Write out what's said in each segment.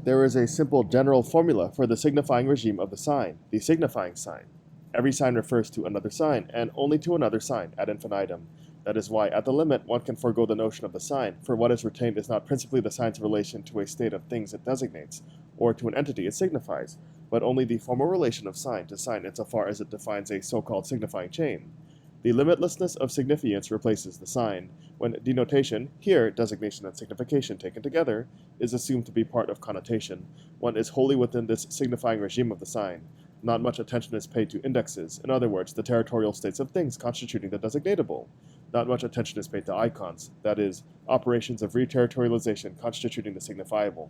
There is a simple general formula for the signifying regime of the sign, the signifying sign. Every sign refers to another sign, and only to another sign, ad infinitum. That is why, at the limit, one can forego the notion of the sign, for what is retained is not principally the sign's relation to a state of things it designates, or to an entity it signifies, but only the formal relation of sign to sign insofar as it defines a so-called signifying chain. The limitlessness of signifiance replaces the sign, when denotation, here designation and signification taken together, is assumed to be part of connotation. One is wholly within this signifying regime of the sign. Not much attention is paid to indexes, in other words, the territorial states of things constituting the designatable. Not much attention is paid to icons, that is, operations of reterritorialization constituting the signifiable.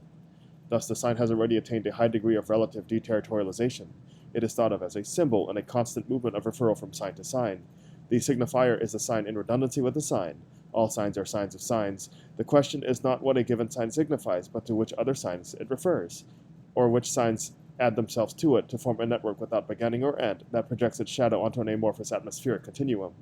Thus, the sign has already attained a high degree of relative deterritorialization. It is thought of as a symbol and a constant movement of referral from sign to sign. The signifier is the sign in redundancy with the sign. All signs are signs of signs. The question is not what a given sign signifies, but to which other signs it refers, or which signs add themselves to it to form a network without beginning or end that projects its shadow onto an amorphous atmospheric continuum.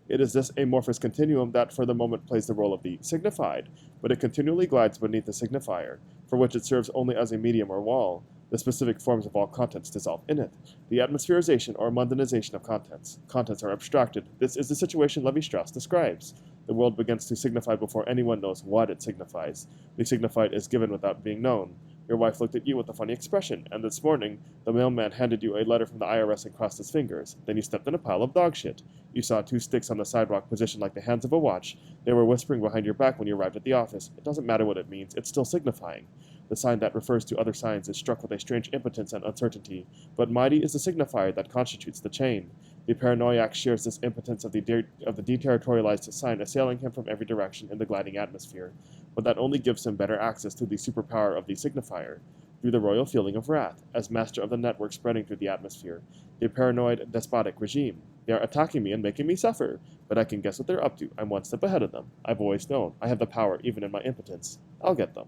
It is this amorphous continuum that for the moment plays the role of the signified, but it continually glides beneath the signifier, for which it serves only as a medium or wall. The specific forms of all contents dissolve in it. The atmospherization or mundanization of contents. Contents are abstracted. This is the situation Levi-Strauss describes. The world begins to signify before anyone knows what it signifies. The signified is given without being known. Your wife looked at you with a funny expression, and this morning, the mailman handed you a letter from the IRS and crossed his fingers. Then you stepped in a pile of dog shit. You saw two sticks on the sidewalk positioned like the hands of a watch. They were whispering behind your back when you arrived at the office. It doesn't matter what it means, it's still signifying. The sign that refers to other signs is struck with a strange impotence and uncertainty, but mighty is the signifier that constitutes the chain. The paranoiac shares this impotence of the deterritorialized sign assailing him from every direction in the gliding atmosphere, but that only gives him better access to the superpower of the signifier, through the royal feeling of wrath, as master of the network spreading through the atmosphere, the paranoid despotic regime. They are attacking me and making me suffer, but I can guess what they're up to. I'm one step ahead of them. I've always known. I have the power even in my impotence. I'll get them.